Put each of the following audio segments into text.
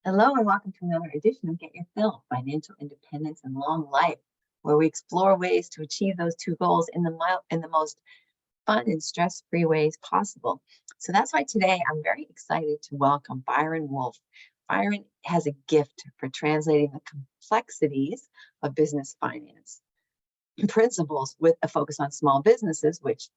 Hello and welcome to another edition of Get Your Fill, Financial Independence and Long Life, where we explore ways to achieve those two goals in the most fun and stress-free ways possible. So that's why today I'm very excited to welcome Byron Wolfe. Byron has a gift for translating the complexities of business finance principles with a focus on small businesses, which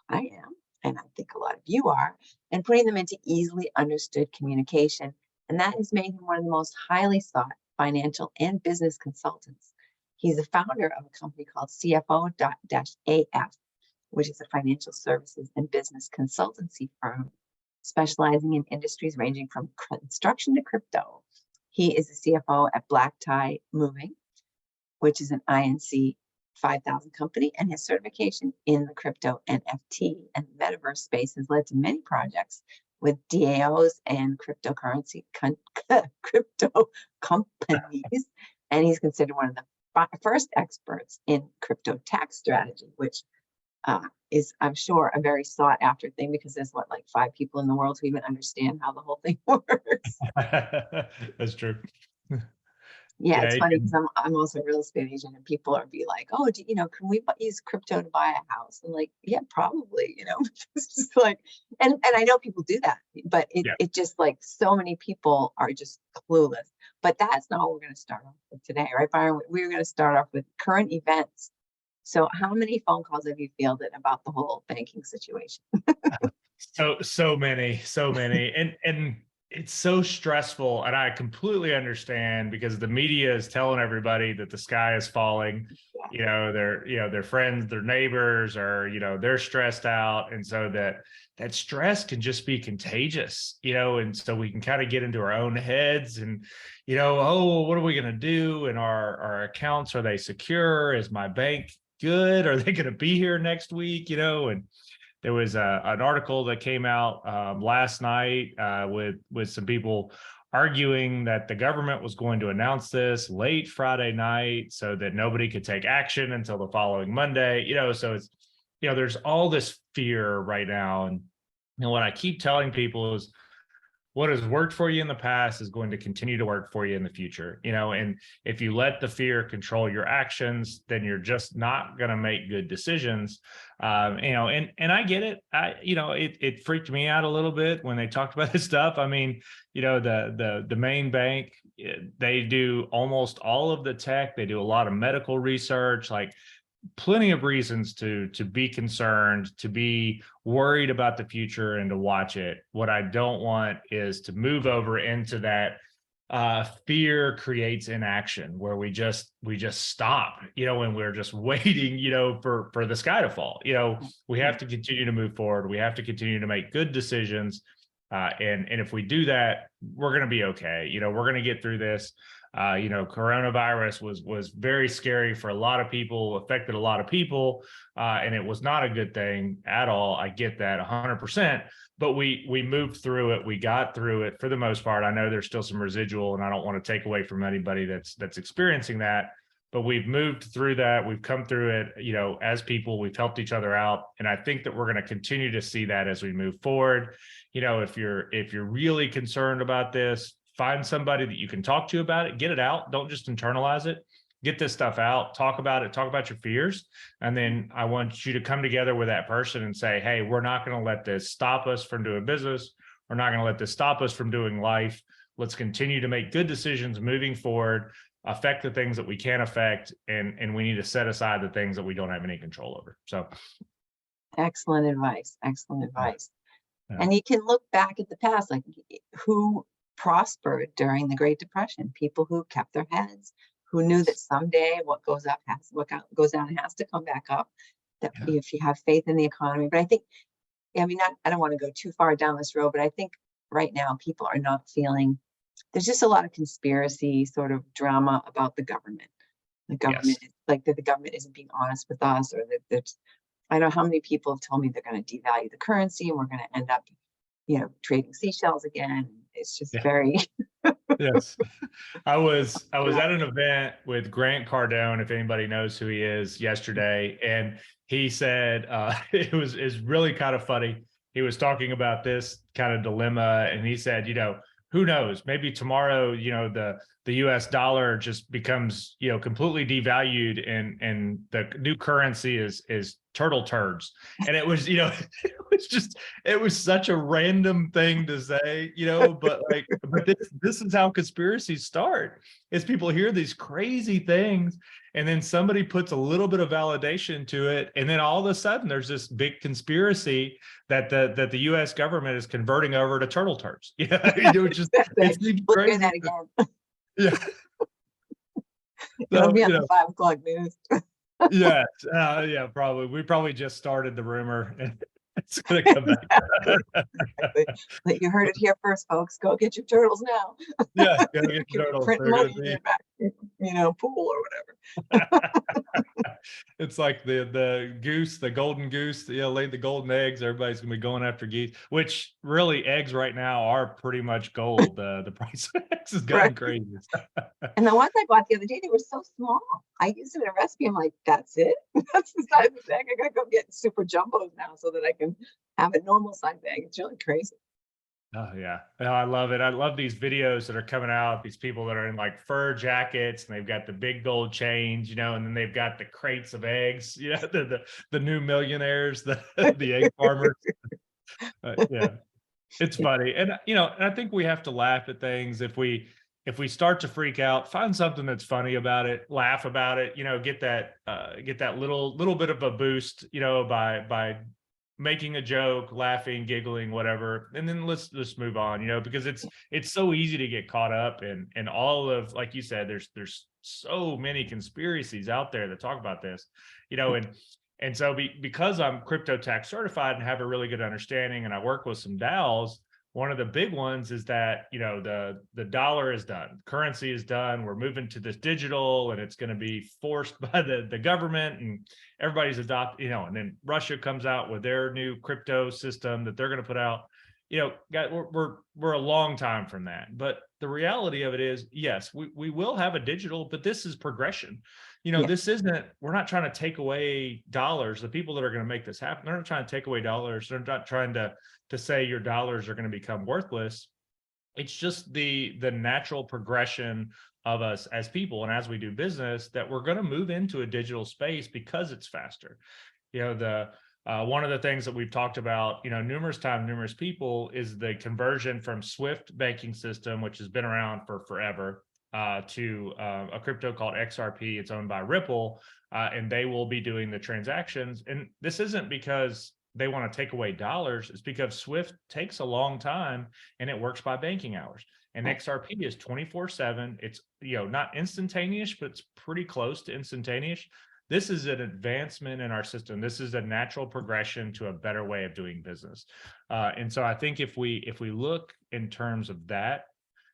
I am, and I think a lot of you are, and putting them into easily understood communication. And that has made him one of the most highly sought financial and business consultants. He's a founder of a company called CFO-AF, which is a financial services and business consultancy firm specializing in industries ranging from construction to crypto. He is the CFO at Black Tie Moving, which is an INC 5,000 company, and his certification in the crypto NFT and Metaverse space has led to many projects with DAOs and crypto companies. And he's considered one of the first experts in crypto tax strategy, which is, I'm sure, a very sought after thing, because there's like 5 people in the world who even understand how the whole thing works. That's true. Yeah, it's funny because I'm also a real estate agent, and people are like, "Oh, can we use crypto to buy a house?" I'm like, "Yeah, probably." It's just like, and I know people do that, but it just like so many people are just clueless. But that's not what we're going to start off with today, right, Byron? We're going to start off with current events. So, how many phone calls have you fielded about the whole banking situation? So many, and it's so stressful, and I completely understand, because the media is telling everybody that the sky is falling. Their friends, their neighbors are, they're stressed out, and so that stress can just be contagious, and so we can kind of get into our own heads and, oh, what are we going to do? And our accounts, are they secure? Is my bank good? Are they going to be here next week? And there was an article that came out last night with some people arguing that the government was going to announce this late Friday night so that nobody could take action until the following Monday. So it's, there's all this fear right now. And what I keep telling people is, what has worked for you in the past is going to continue to work for you in the future, and if you let the fear control your actions, then you're just not going to make good decisions. And I get it. It freaked me out a little bit when they talked about this stuff. I mean, the main bank, they do almost all of the tech. They do a lot of medical research, like plenty of reasons to be concerned, to be worried about the future, and to watch it. What I don't want is to move over into that fear creates inaction, where we just stop, and we're just waiting, for the sky to fall. We have to continue to move forward. We have to continue to make good decisions. And if we do that, we're going to be okay. We're going to get through this. Coronavirus was very scary for a lot of people, affected a lot of people, and it was not a good thing at all. I get that 100%, but we moved through it. We got through it for the most part. I know there's still some residual, and I don't want to take away from anybody that's experiencing that, but we've moved through that. We've come through it, as people. We've helped each other out, and I think that we're going to continue to see that as we move forward. If you're really concerned about this, find somebody that you can talk to about it, get it out. Don't just internalize it. Get this stuff out, talk about it, talk about your fears. And then I want you to come together with that person and say, hey, we're not going to let this stop us from doing business. We're not going to let this stop us from doing life. Let's continue to make good decisions moving forward, affect the things that we can affect, and we need to set aside the things that we don't have any control over. So excellent advice. Excellent advice. Yeah. And you can look back at the past, like who prospered during the Great Depression, people who kept their heads, who knew that someday what goes up goes down, has to come back up. That if you have faith in the economy. But I think, I don't want to go too far down this road, but I think right now people are not feeling, there's just a lot of conspiracy sort of drama about the government. The government is like that the government isn't being honest with us, or that I know how many people have told me they're going to devalue the currency and we're going to end up, trading seashells again. It's just very. Yes. I was at an event with Grant Cardone, if anybody knows who he is, yesterday, and he said it was really kind of funny. He was talking about this kind of dilemma, and he said, who knows? Maybe tomorrow, the U.S. dollar just becomes, completely devalued, and the new currency is turtle turds. And it was, it was such a random thing to say, but this is how conspiracies start. Is people hear these crazy things, and then somebody puts a little bit of validation to it, and then all of a sudden there's this big conspiracy that the U.S. government is converting over to turtle turds. It seems We'll crazy. hear that again. Yeah. It'll So, be on the 5 o'clock news. yeah, yeah, probably. We probably just started the rumor, and it's going to come back. Exactly. But you heard it here first, folks. Go get your turtles now. Yeah, go get your turtles. Print They're money gonna in be. your back, pool or whatever. It's like the goose, the golden goose, laid the golden eggs. Everybody's gonna be going after geese, which really eggs right now are pretty much gold. The price of eggs has gotten Right. crazy. And the ones I bought the other day, they were so small. I used them in a recipe. I'm like, that's it? That's the size of the egg. I gotta go get super jumbos now so that I can have a normal size egg. It's really crazy. Oh yeah. No, I love it. I love these videos that are coming out, these people that are in like fur jackets, and they've got the big gold chains, and then they've got the crates of eggs, the new millionaires, the egg farmers. Yeah. It's funny. And and I think we have to laugh at things. If we start to freak out, find something that's funny about it, laugh about it, get that little bit of a boost, by making a joke, laughing, giggling, whatever, and then let's just move on, because it's so easy to get caught up in all of, like you said, there's so many conspiracies out there that talk about this, and so because I'm crypto tax certified and have a really good understanding, and I work with some DAOs, one of the big ones is that, the dollar is done, currency is done. We're moving to this digital, and it's going to be forced by the government, and everybody's adopting, and then Russia comes out with their new crypto system that they're going to put out. We're a long time from that. But the reality of it is, yes, we will have a digital, but this is progression. This isn't, we're not trying to take away dollars. The people that are going to make this happen, they're not trying to take away dollars. They're not trying to say your dollars are going to become worthless. It's just the natural progression of us as people and as we do business, that we're going to move into a digital space because it's faster. One of the things that we've talked about, numerous times, numerous people, is the conversion from Swift banking system, which has been around for forever, to a crypto called XRP. It's owned by Ripple, and they will be doing the transactions. And this isn't because they want to take away dollars. It's because Swift takes a long time, and it works by banking hours. And XRP is 24/7. It's not instantaneous, but it's pretty close to instantaneous. This is an advancement in our system. This is a natural progression to a better way of doing business. And so I think if we look in terms of that,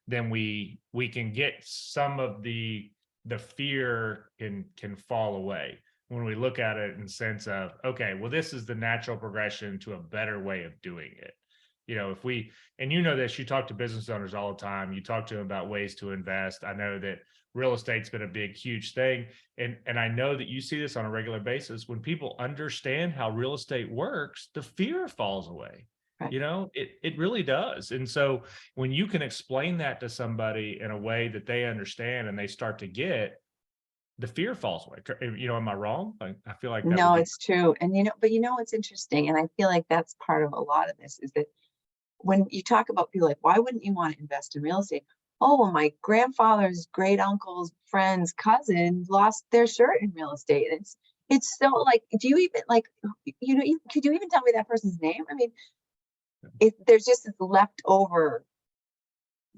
then we can get some of the fear can fall away when we look at it in the sense of, okay, well, this is the natural progression to a better way of doing it. If we, and this, you talk to business owners all the time, you talk to them about ways to invest. I know that real estate's been a big, huge thing. And I know that you see this on a regular basis. When people understand how real estate works, the fear falls away. Right. It really does. And so when you can explain that to somebody in a way that they understand and they start to get, the fear falls away. Am I wrong? I feel like that No, would be. it's true. And but what's interesting, and I feel like that's part of a lot of this, is that when you talk about people like, why wouldn't you want to invest in real estate? Oh, well, my grandfather's great uncle's friend's cousin lost their shirt in real estate. It's so like, do you even like, could you even tell me that person's name? I mean, there's just this leftover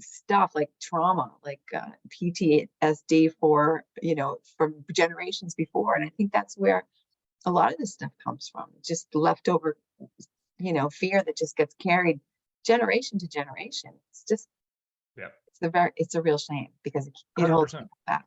stuff like trauma, like PTSD from generations before. And I think that's where a lot of this stuff comes from. Just leftover, fear that just gets carried generation to generation. It's just, it's a real shame because it holds people back.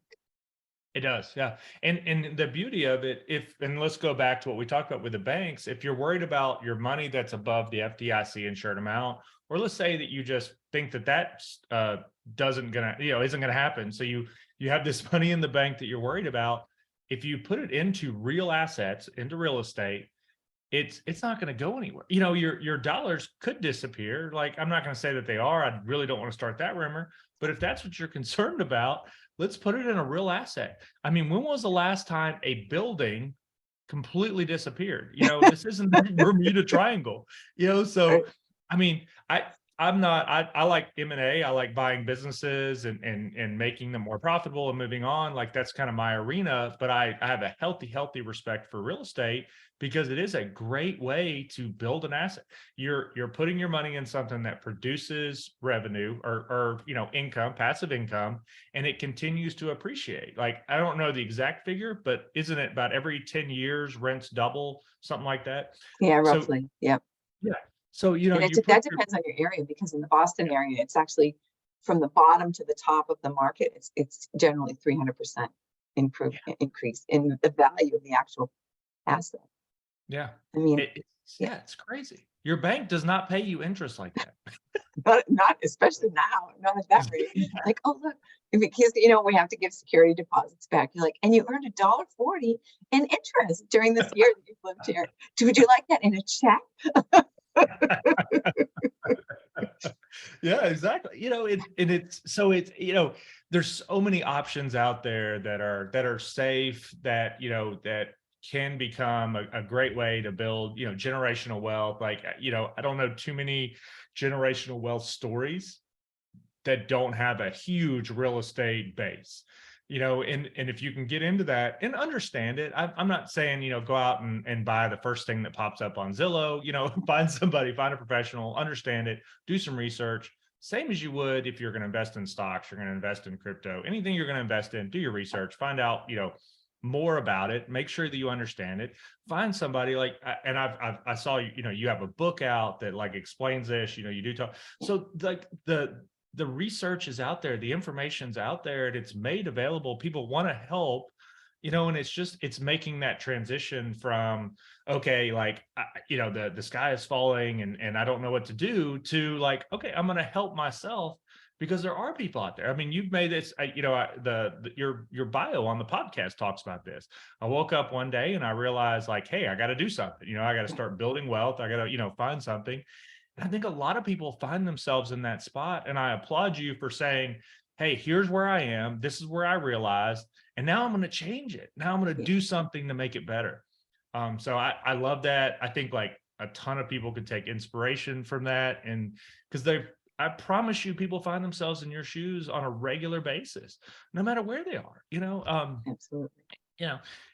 It does, yeah. And the beauty of it, and let's go back to what we talked about with the banks. If you're worried about your money that's above the FDIC insured amount, or let's say that you just think that isn't gonna happen. So you have this money in the bank that you're worried about. If you put it into real assets, into real estate, it's not going to go anywhere. Your dollars could disappear. Like, I'm not going to say that they are. I really don't want to start that rumor. But if that's what you're concerned about, let's put it in a real asset. I mean, when was the last time a building completely disappeared? This isn't the Bermuda Triangle. So I mean, I like M&A. I like buying businesses and making them more profitable and moving on. Like, that's kind of my arena, but I have a healthy respect for real estate, because it is a great way to build an asset. You're putting your money in something that produces revenue or income, passive income, and it continues to appreciate. Like, I don't know the exact figure, but isn't it about every 10 years rents double, something like that? Yeah, So roughly. Yeah. yeah. So, And that depends on your area, because in the Boston area, it's actually from the bottom to the top of the market, it's generally 300% increase in the value of the actual asset. yeah. I mean, It's crazy. Your bank does not pay you interest like that. but not especially now, not at that rate. Like, oh look, because we have to give security deposits back. You're like, and you earned $1.40 in interest during this year that you've lived here. Would you like that in a check? Yeah, exactly. There's so many options out there that are safe, that that can become a great way to build generational wealth. Like, I don't know too many generational wealth stories that don't have a huge real estate base. And if you can get into that and understand it, I'm not saying go out and buy the first thing that pops up on Zillow. Find a professional, understand it, do some research. Same as you would if you're going to invest in stocks, you're going to invest in crypto, anything you're going to invest in, do your research, find out more about it, make sure that you understand it, find somebody like, and I saw you have a book out that like explains this. You do talk. So like the research is out there, the information's out there, and it's made available. People want to help, and it's making that transition from, okay, like, the sky is falling and I don't know what to do, to like, okay, I'm going to help myself, because there are people out there. I mean, you've made this, your bio on the podcast talks about this. I woke up one day and I realized, like, hey, I got to do something. I got to start building wealth. I got to, find something. I think a lot of people find themselves in that spot. And I applaud you for saying, hey, here's where I am. This is where I realized. And now I'm going to change it. Now I'm going to do something to make it better. So I love that. I think like a ton of people could take inspiration from that. And because I promise you, people find themselves in your shoes on a regular basis, no matter where they are, Absolutely.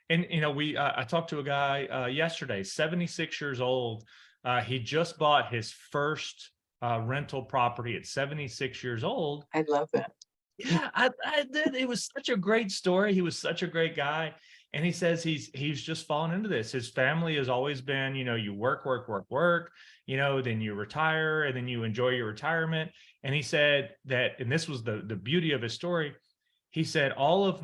And, I talked to a guy yesterday, 76 years old. He just bought his first rental property at 76 years old. I love that. Yeah, I did. It was such a great story. He was such a great guy. And he says he's just fallen into this. His family has always been, you work, then you retire, and then you enjoy your retirement. And he said that, and this was the beauty of his story. He said, all of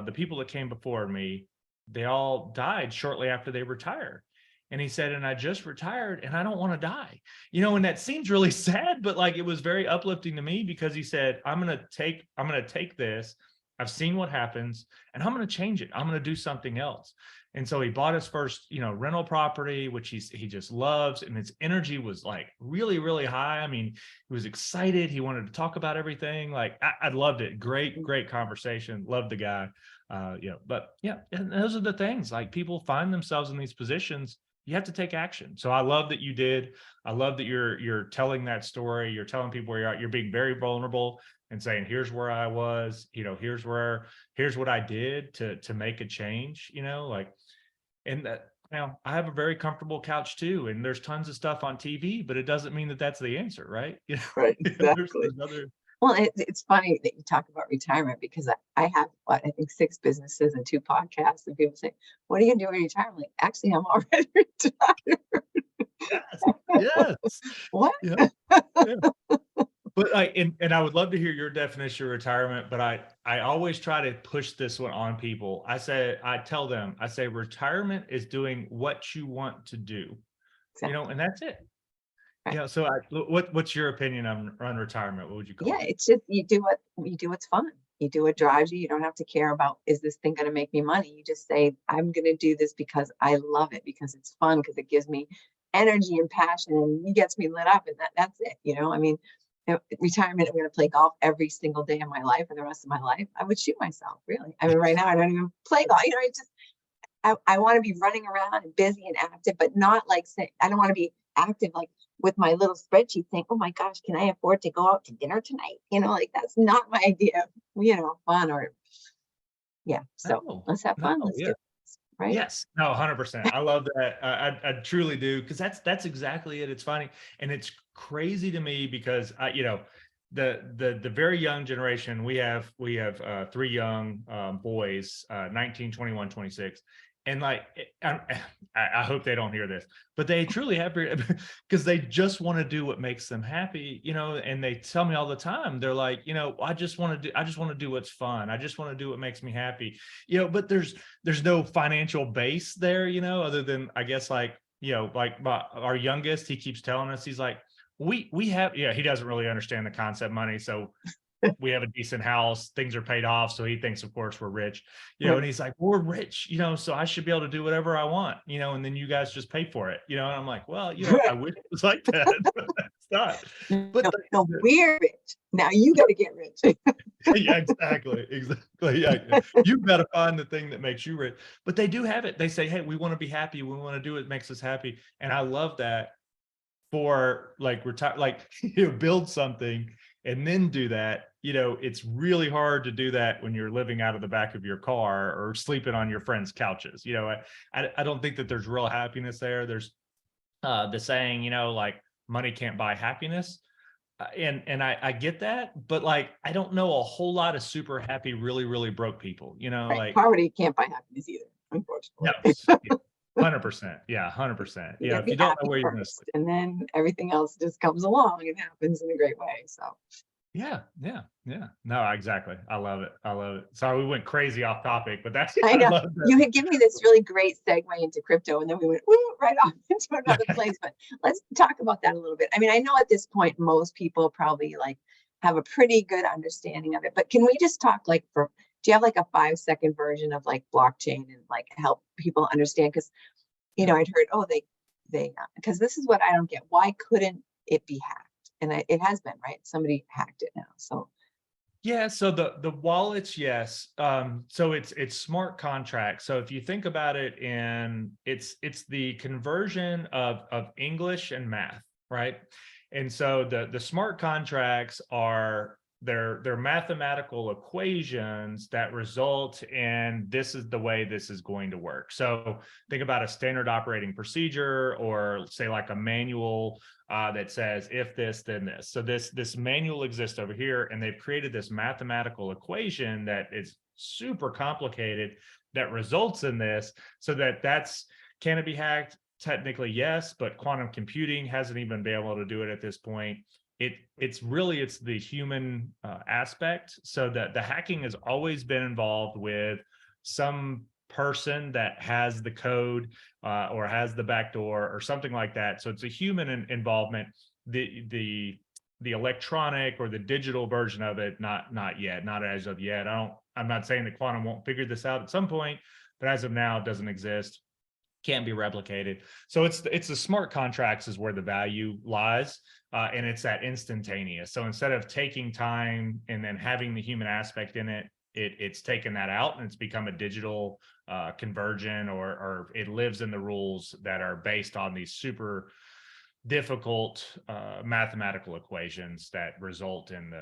the people that came before me, they all died shortly after they retired. And he said, and I just retired and I don't want to die, and that seems really sad, but like, it was very uplifting to me, because he said, I'm going to take this. I've seen what happens and I'm going to change it. I'm going to do something else. And so he bought his first, rental property, which he just loves. And his energy was like really, really high. I mean, he was excited. He wanted to talk about everything. Like, I loved it. Great conversation. Loved the guy. But yeah, and those are the things, like, people find themselves in these positions. You have to take action. So I love that you did. I love that you're telling that story. You're telling people where you're at. You're being very vulnerable and saying, here's where I was, here's what I did to make a change, like, and that, I have a very comfortable couch too. And there's tons of stuff on TV, but it doesn't mean that that's the answer, right? Right. Exactly. Well, it's funny that you talk about retirement, because I have, I think 6 businesses and 2 podcasts, and people say, what are you going to do in retirement? Like, actually, I'm already retired. Yes. What? Yeah. But and I would love to hear your definition of retirement, but I always try to push this one on people. I tell them, retirement is doing what you want to do, Exactly. and that's it. Right. So what's your opinion on retirement? What would you call Yeah, it? it's just you do what's fun. You do what drives you. You don't have to care about, is this thing going to make me money? You just say, I'm going to do this because I love it, because it's fun, because it gives me energy and passion and it gets me lit up. And that's it. I mean, retirement, I'm going to play golf every single day of my life for the rest of my life. I would shoot myself, really. I mean, right now I don't even play golf. I want to be running around and busy and active, but not like say, I don't want to be active like with my little spreadsheet saying, oh my gosh, can I afford to go out to dinner tonight? Like that's not my idea of, fun or So No, let's have fun. Let's do this, right? Yes, no, 100%. I love that. I truly do, because that's exactly it. It's funny, and it's crazy to me because the very young generation, we have 3 young boys, 19, 21, 26. And like, I hope they don't hear this, but they truly have, because they just want to do what makes them happy, and they tell me all the time, they're like, I just want to do what's fun. I just want to do what makes me happy, but there's no financial base there, other than, I guess, like, like our youngest, he keeps telling us, he's like, we have, he doesn't really understand the concept money. So we have a decent house, things are paid off. So he thinks, of course, we're rich, and he's like, we're rich, so I should be able to do whatever I want, and then you guys just pay for it, and I'm like, well, I wish it was like that, but it's not. But no, we're rich. Now you got to get rich. yeah, exactly. Yeah. You've got to find the thing that makes you rich. But they do have it. They say, hey, we want to be happy. We want to do what makes us happy. And I love that for like retire, like, build something and then do that. It's really hard to do that when you're living out of the back of your car or sleeping on your friends' couches. I don't think that there's real happiness there. There's the saying, like, money can't buy happiness. And I get that, but like, I don't know a whole lot of super happy, really, really broke people, Right. like Poverty can't buy happiness either, unfortunately. no, 100%. Yeah, 100%. You Yeah, gotta if be you don't happy know where you're going to first, sleep. and then everything else just comes along and happens in a great way. So Yeah. No, exactly. I love it. Sorry, we went crazy off topic, but that's I I know love you that. had given me this really great segue into crypto, and then we went right off into another place. But let's talk about that a little bit. I mean, I know at this point most people probably like have a pretty good understanding of it, but can we just talk like do you have like a 5-second version of like blockchain and like help people understand? Because I'd heard, they because this is what I don't get. Why couldn't it be hacked? And it has been, right? Somebody hacked it now. So Yeah, so the wallets, yes. So it's smart contracts. So if you think about it, it's the conversion of English and math, right? And so the smart contracts are they're mathematical equations that result in, this is the way this is going to work. So think about a standard operating procedure, or say like a manual that says, if this, then this. So this manual exists over here, and they've created this mathematical equation that is super complicated that results in this. So can it be hacked? Technically, yes, but quantum computing hasn't even been able to do it at this point. It's the human aspect. So that the hacking has always been involved with some person that has the code or has the backdoor or something like that. So it's a human involvement. The electronic or the digital version of it, not yet, not as of yet. I'm not saying that quantum won't figure this out at some point, but as of now, it doesn't exist, can't be replicated. So it's the smart contracts is where the value lies, and it's that instantaneous. So instead of taking time and then having the human aspect in it, it's taken that out and it's become a digital conversion, or it lives in the rules that are based on these super difficult mathematical equations that result in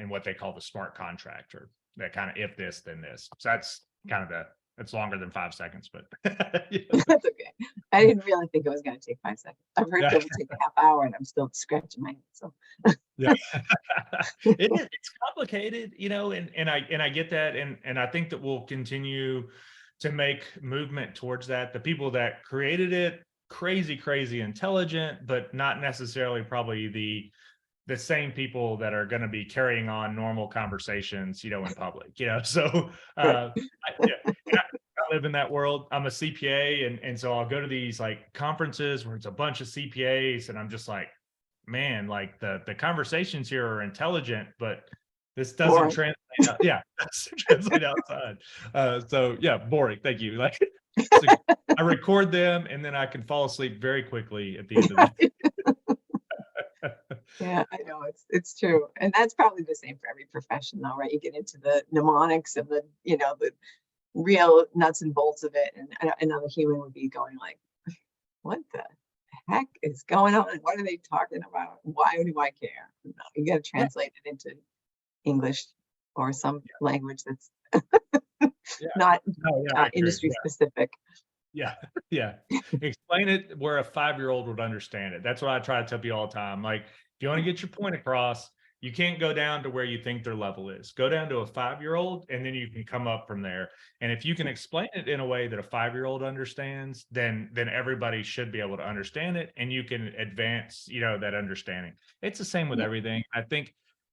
what they call the smart contract, or that kind of, if this, then this. So that's kind of it's longer than 5 seconds, but that's okay. I didn't really think it was going to take 5 seconds. I've heard yeah. it will take a half hour, and I'm still scratching my head. So Yeah. It's complicated, and I get that, and I think that we'll continue to make movement towards that. The people that created it, crazy intelligent, but not necessarily probably the same people that are going to be carrying on normal conversations, in public, so right. yeah, and I live in that world. I'm a CPA, and so I'll go to these like conferences where it's a bunch of CPAs, and I'm just like, man, like the conversations here are intelligent, but This doesn't Boring. translate out. Yeah, doesn't translate outside. So yeah, boring. Thank you. Like, so I record them and then I can fall asleep very quickly at the end of the day. Yeah, I know it's true. And that's probably the same for every profession though, right? You get into the mnemonics of the, the real nuts and bolts of it. And another human would be going like, what the heck is going on? What are they talking about? Why do I care? No, you got to Yeah, translate it into English or some language that's yeah. not No, yeah, I agree. industry specific. Yeah, yeah. Explain it where a 5-year-old would understand it. That's what I try to tell people all the time. Like, if you want to get your point across, you can't go down to where you think their level is. Go down to a 5-year-old, and then you can come up from there. And if you can explain it in a way that a 5-year-old understands, then everybody should be able to understand it, and you can advance, that understanding. It's the same with Yeah, everything. I think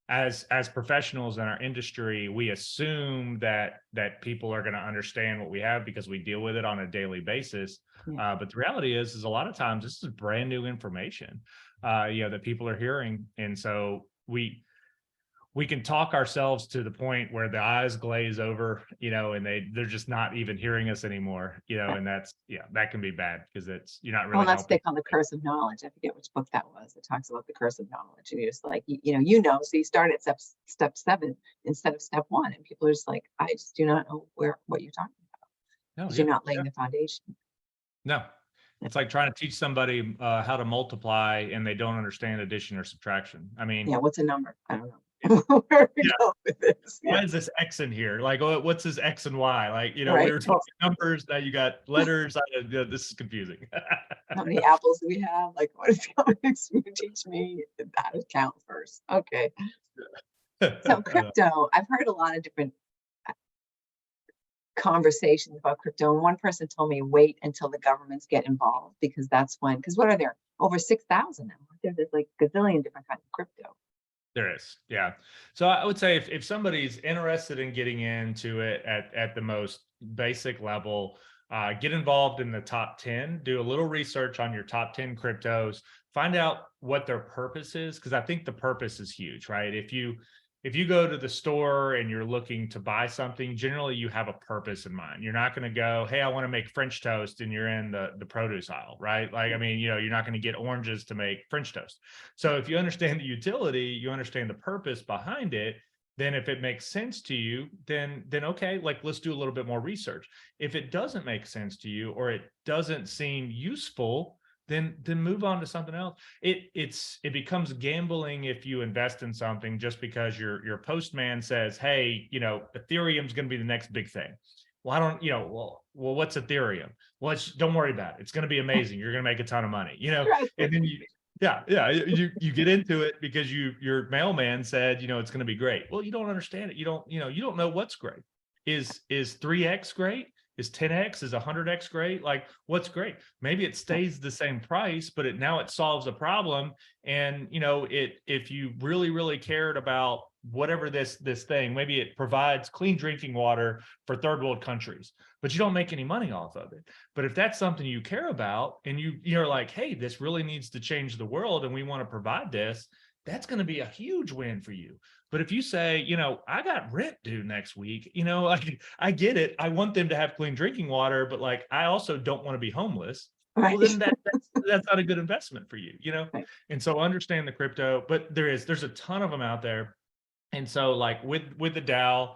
as professionals in our industry, we assume that people are going to understand what we have because we deal with it on a daily basis. yeah, But the reality is a lot of times this is brand new information, that people are hearing, and so we can talk ourselves to the point where the eyes glaze over, and they're just not even hearing us anymore, right. and that's, that can be bad because you're not Well, really that's they helping. call the curse of knowledge. I forget which book that was. It talks about the curse of knowledge. And you're just like, so you start at step 7 instead of step 1. And people are just like, I just do not know what you're talking about No, because you're yeah, not yeah. laying the foundation. No, Yeah. it's like trying to teach somebody how to multiply and they don't understand addition or subtraction. I mean, Yeah, what's a number? I don't know. Where are we yeah, going with this? why Yeah, is this X in here? Like, what's this X and Y? Like, we right. were talking Well, numbers, now you got letters. This is confusing. how many apples do we have? Like, what is coming next? You teach me how to count first. Okay. So crypto, I've heard a lot of different conversations about crypto. And one person told me wait until the governments get involved because that's when, because what are there? Over 6,000 now. There's like gazillion different kinds of crypto. There is, yeah. So I would say if somebody's interested in getting into it at the most basic level, get involved in the top 10, do a little research on your top 10 cryptos, find out what their purpose is, because I think the purpose is huge, right? If you go to the store and you're looking to buy something, generally you have a purpose in mind. You're not going to go, hey, I want to make French toast, and you're in the produce aisle, right? Like, I mean, you're not going to get oranges to make French toast. So if you understand the utility, you understand the purpose behind it, then if it makes sense to you, then okay, like let's do a little bit more research. If it doesn't make sense to you or it doesn't seem useful, then move on to something else. It becomes gambling if you invest in something just because your postman says, hey, Ethereum's going to be the next big thing. Well, I don't, well, what's Ethereum? Well, don't worry about it. It's going to be amazing. You're going to make a ton of money, and then you get into it because your mailman said, it's going to be great. Well, you don't understand it. You don't know what's great. Is 3x great? Is 10x, is 100x great? Like, what's great? Maybe it stays the same price, but now it solves a problem. And if you really, really cared about whatever this thing, maybe it provides clean drinking water for third world countries, but you don't make any money off of it. But if that's something you care about and you're like, hey, this really needs to change the world and we want to provide this, that's going to be a huge win for you. But if you say, I got rent due next week, like, I get it. I want them to have clean drinking water, but like, I also don't want to be homeless. Right. Well, then that's not a good investment for you, Right. And so understand the crypto, but there's a ton of them out there. And so like with the DAO,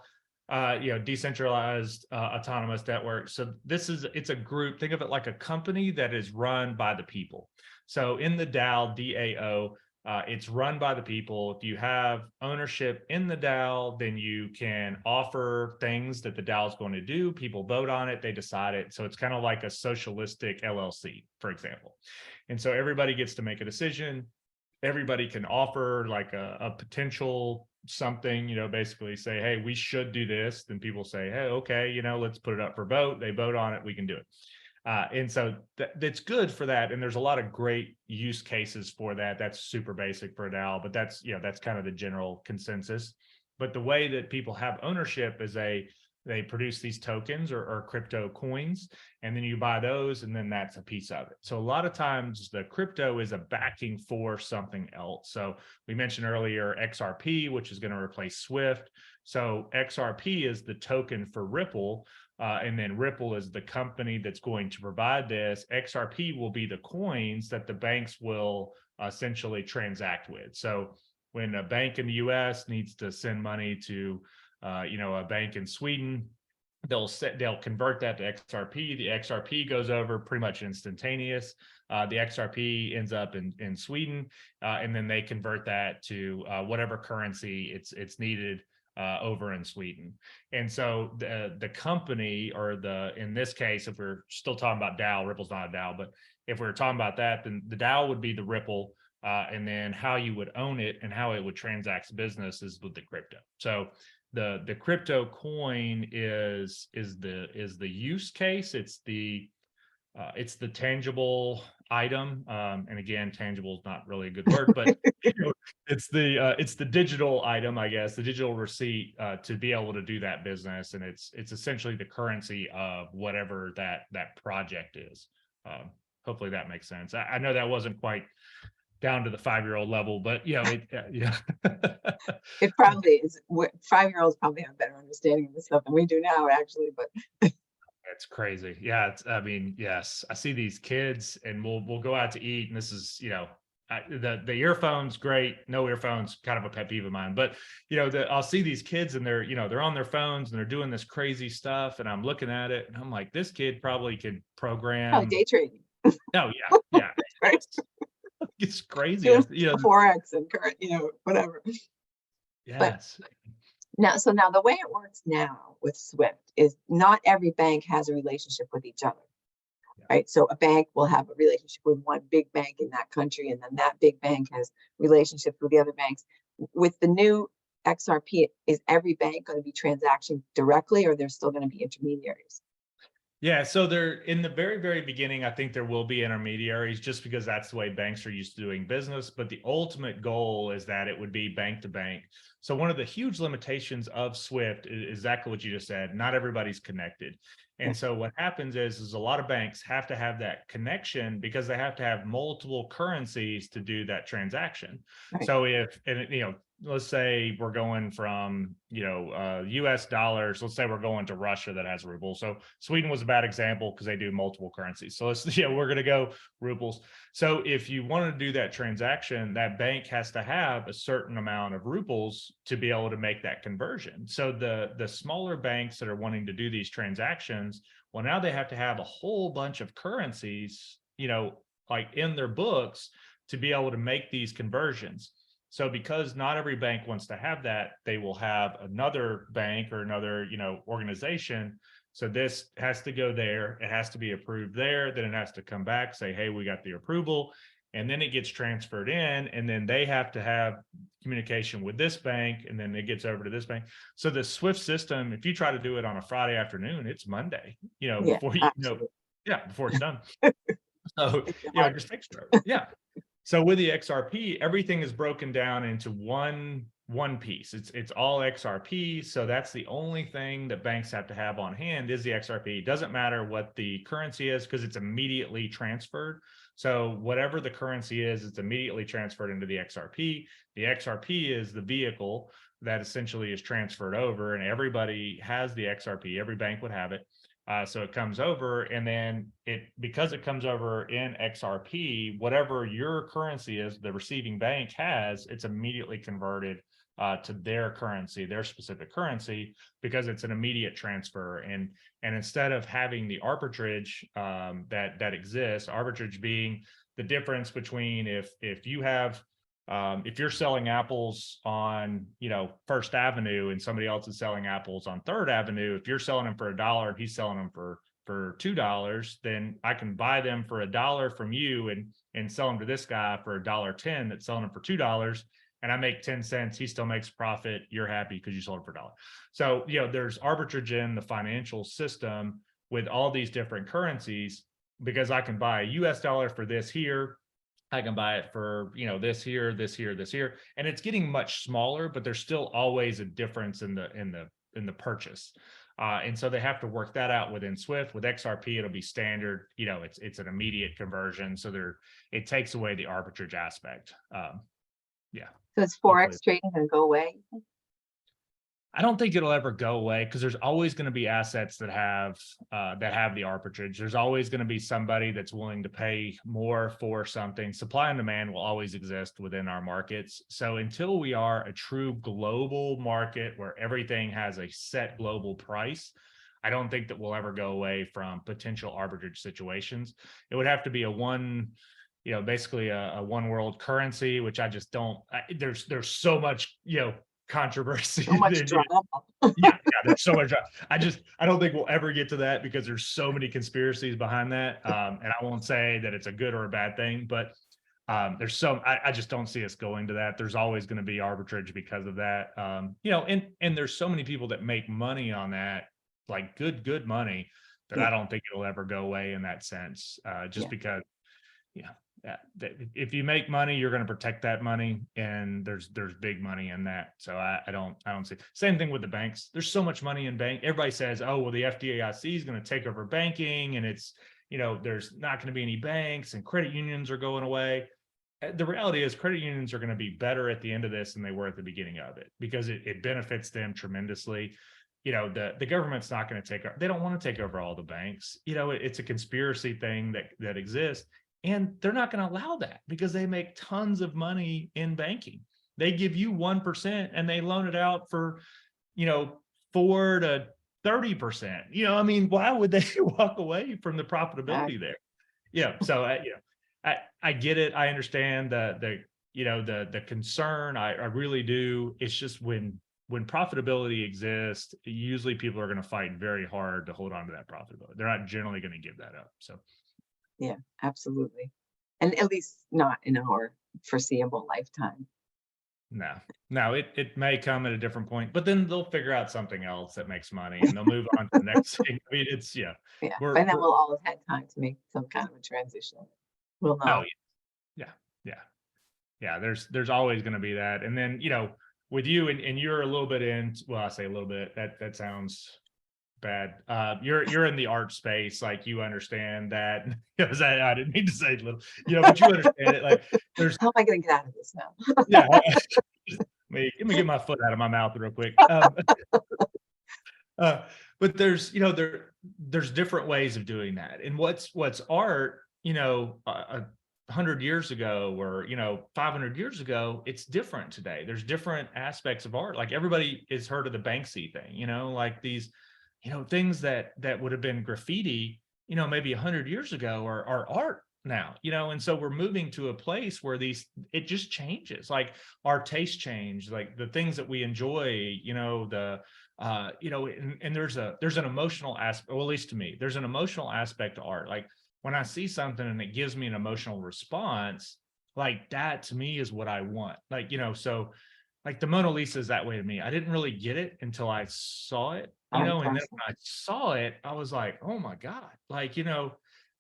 decentralized autonomous network. So it's a group, think of it like a company that is run by the people. So in the DAO, it's run by the people. If you have ownership in the DAO, then you can offer things that the DAO is going to do. People vote on it, they decide it. So it's kind of like a socialistic LLC, for example. And so everybody gets to make a decision. Everybody can offer like a potential something, basically say, hey, we should do this. Then people say, hey, okay, let's put it up for vote. They vote on it, we can do it. And so that's good for that. And there's a lot of great use cases for that. That's super basic for DAO, but that's kind of the general consensus. But the way that people have ownership is they produce these tokens or crypto coins, and then you buy those, and then that's a piece of it. So a lot of times the crypto is a backing for something else. So we mentioned earlier XRP, which is going to replace Swift. So XRP is the token for Ripple. And then Ripple is the company that's going to provide this. XRP will be the coins that the banks will essentially transact with. So when a bank in the US needs to send money to a bank in Sweden, they'll convert that to XRP. The XRP goes over pretty much instantaneous. The XRP ends up in Sweden, and then they convert that to whatever currency it's needed over in Sweden. And so the company, or in this case, if we're still talking about DAO, Ripple's not a DAO, but if we're talking about that, then the DAO would be the Ripple, and then how you would own it and how it would transact business is with the crypto. So the crypto coin is the use case. It's the tangible item, and again, tangible is not really a good word, but it's the digital item, I guess, the digital receipt to be able to do that business, and it's essentially the currency of whatever that project is. Hopefully that makes sense. I know that wasn't quite down to the 5-year-old level, but yeah. It probably is. 5-year-olds probably have a better understanding of this stuff than we do now, actually, but it's crazy. Yeah. I mean, yes, I see these kids, and we'll go out to eat, and this is, the earphones, great. No earphones, kind of a pet peeve of mine, but I'll see these kids, and they're on their phones, and they're doing this crazy stuff, and I'm looking at it, and I'm like, this kid probably could program. day trading. Oh yeah. Right. It's crazy. Forex and current, whatever. Yes. But now the way it works now with Swift is not every bank has a relationship with each other. Right. So a bank will have a relationship with one big bank in that country, and then that big bank has relationships with the other banks. With the new XRP, is every bank going to be transacting directly, or there's still going to be intermediaries? Yeah, so there, in the very, very beginning, I think there will be intermediaries, just because that's the way banks are used to doing business. But the ultimate goal is that it would be bank to bank. So one of the huge limitations of Swift is exactly what you just said. Not everybody's connected. And so what happens is a lot of banks have to have that connection, because they have to have multiple currencies to do that transaction. Right. So let's say we're going from, US dollars, let's say we're going to Russia that has ruble. So Sweden was a bad example because they do multiple currencies. So we're going to go rubles. So if you want to do that transaction, that bank has to have a certain amount of rubles to be able to make that conversion. So the smaller banks that are wanting to do these transactions, well, now they have to have a whole bunch of currencies, like in their books, to be able to make these conversions. So because not every bank wants to have that, they will have another bank or another, organization. So this has to go there. It has to be approved there. Then it has to come back, say, hey, we got the approval. And then it gets transferred in, and then they have to have communication with this bank, and then it gets over to this bank. So the Swift system, if you try to do it on a Friday afternoon, it's Monday, before before it's done. So, it just takes forever. Yeah. So with the XRP, everything is broken down into one piece. It's all XRP. So that's the only thing that banks have to have on hand is the XRP. It doesn't matter what the currency is, because it's immediately transferred. So whatever the currency is, it's immediately transferred into the XRP. The XRP is the vehicle that essentially is transferred over, and everybody has the XRP. Every bank would have it. So it comes over, and then because it comes over in XRP, whatever your currency is, the receiving bank has, it's immediately converted to their currency, their specific currency, because it's an immediate transfer. And instead of having the arbitrage that exists, arbitrage being the difference between if you have if you're selling apples on, First Avenue, and somebody else is selling apples on Third Avenue, if you're selling them for $1 and he's selling them for $2, then I can buy them for $1 from you and sell them to this guy for $1.10 that's selling them for $2, and I make 10 cents. He still makes profit. You're happy because you sold it for $1. So, there's arbitrage in the financial system with all these different currencies, because I can buy a US dollar for this here. I can buy it for, this here, this here, this here, and it's getting much smaller, but there's still always a difference in the purchase. And so they have to work that out within Swift. With XRP, it'll be standard. It's an immediate conversion. So it takes away the arbitrage aspect. Yeah. So is Hopefully. Forex trading going to go away? I don't think it'll ever go away because there's always going to be assets that have the arbitrage. There's always going to be somebody that's willing to pay more for something. Supply and demand will always exist within our markets. So until we are a true global market where everything has a set global price, I don't think that we'll ever go away from potential arbitrage situations. It would have to be basically a one world currency, which I just don't. There's so much controversy. So much drama. Yeah, there's so much. I don't think we'll ever get to that because there's so many conspiracies behind that. And I won't say that it's a good or a bad thing, but I just don't see us going to that. There's always going to be arbitrage because of that. And there's so many people that make money on that, like good money, that I don't think it'll ever go away in that sense. Because, if you make money, you're going to protect that money, and there's big money in that. So I don't see. Same thing with the banks. There's so much money in bank. Everybody says, oh, well, the FDIC is going to take over banking, and it's there's not going to be any banks, and credit unions are going away. The reality is credit unions are going to be better at the end of this than they were at the beginning of it, because it benefits them tremendously. The government's not going to take. They don't want to take over all the banks. It's a conspiracy thing that exists. And they're not going to allow that because they make tons of money in banking. They give you 1% and they loan it out for, 4 to 30%. Why would they walk away from the profitability there? Yeah. So I get it. I understand the concern. I really do. It's just when profitability exists, usually people are going to fight very hard to hold on to that profitability. They're not generally going to give that up. So. Yeah, absolutely. And at least not in our foreseeable lifetime. No, it may come at a different point, but then they'll figure out something else that makes money and they'll move on to the next thing. It's Yeah. By then we'll all have had time to make some kind of a transition. We'll know. Oh, yeah. There's always going to be that. And then, with you and you're a little bit I say a little bit, that sounds bad. You're in the art space, like you understand that. I didn't mean to say little, but you understand it. Like there's how am I going to get out of this now? Yeah. Let me get my foot out of my mouth real quick. But there's different ways of doing that. And what's art, 100 years ago or 500 years ago, it's different today. There's different aspects of art. Like everybody has heard of the Banksy thing, like these things that would have been graffiti maybe 100 years ago are art now, and so we're moving to a place where it just changes. Like our taste change, like the things that we enjoy, and there's an emotional aspect, well, at least to me, there's an emotional aspect to art. Like when I see something and it gives me an emotional response, like that to me is what I want. Like, so like the Mona Lisa is that way to me. I didn't really get it until I saw it, and then when I saw it, I was like, oh my God, like,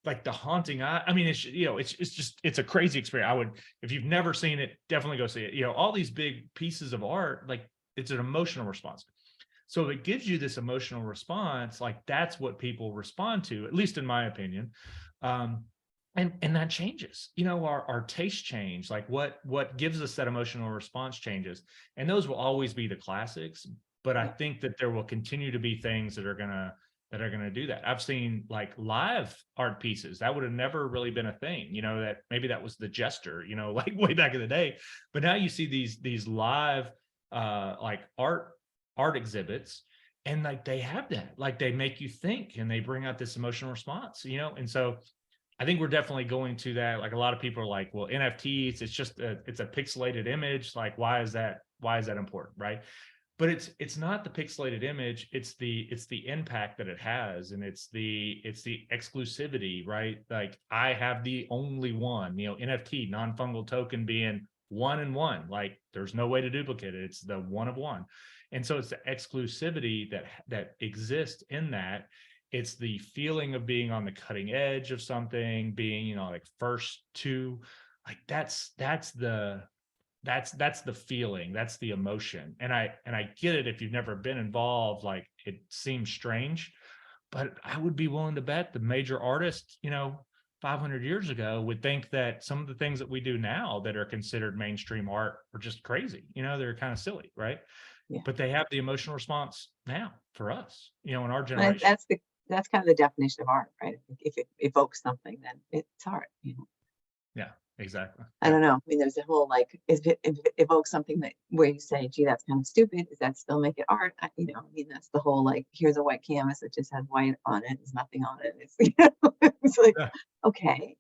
like the haunting eye. I mean, it's a crazy experience. If you've never seen it, definitely go see it. All these big pieces of art, like it's an emotional response. So if it gives you this emotional response, like that's what people respond to, at least in my opinion. And that changes, our taste change, like what gives us that emotional response changes. And those will always be the classics, but I think that there will continue to be things that are gonna do that. I've seen like live art pieces that would have never really been a thing, that maybe that was the Jester, like way back in the day. But now you see these live like art exhibits, and like they have that, like they make you think and they bring out this emotional response, and so I think we're definitely going to that. Like a lot of people are like, well, NFTs, it's a pixelated image. Like, why is that important? Right. But it's not the pixelated image. It's the impact that it has. And it's the exclusivity, right? Like I have the only one, NFT, non-fungible token being 1 and 1, like there's no way to duplicate it. It's the one of one. And so it's the exclusivity that exists in that. It's the feeling of being on the cutting edge of something, being, like first to, like that's the that's the feeling, that's the emotion. And I get it. If you've never been involved, like it seems strange, but I would be willing to bet the major artists, 500 years ago would think that some of the things that we do now that are considered mainstream art are just crazy. They're kind of silly, right? Yeah. But they have the emotional response now for us, in our And generation. that's kind of the definition of art, right? If it evokes something, then it's art. Yeah, exactly. I don't know. I mean, there's a whole like, if it evokes something that where you say, "Gee, that's kind of stupid," does that still make it art? I mean, that's the whole like, here's a white canvas that just has white on it. There's nothing on it. It's it's like, Yeah. okay,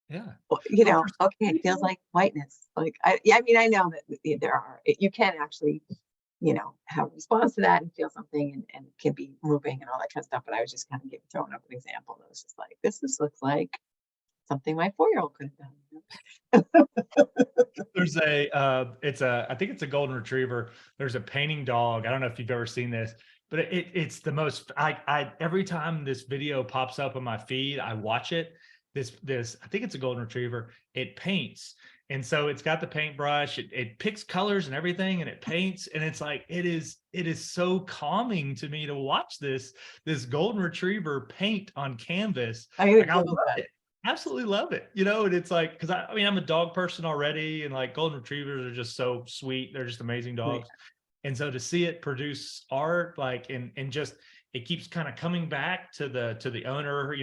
Yeah. well, But for some okay, it feels people, like whiteness. Like, I mean, I know that there are, you can actually, have a response to that and feel something, and it can be moving and all that kind of stuff. But I was just kind of throwing up an example that was just like, this just looks like something my 4-year-old could have done. there's I think it's a golden retriever. There's a painting dog. I don't know if you've ever seen this, but it's the most, every time this video pops up on my feed, I watch it. I think it's a golden retriever. It paints. And so it's got the paintbrush, it picks colors and everything, and it paints. And it's like, it is so calming to me to watch this golden retriever paint on canvas. I Like, I love Google that. it. Absolutely love it. And it's like, because I mean, I'm a dog person already, and like golden retrievers are just so sweet. They're just amazing Yeah. dogs. And so to see it produce art, like, and just, it keeps kind of coming back to the owner,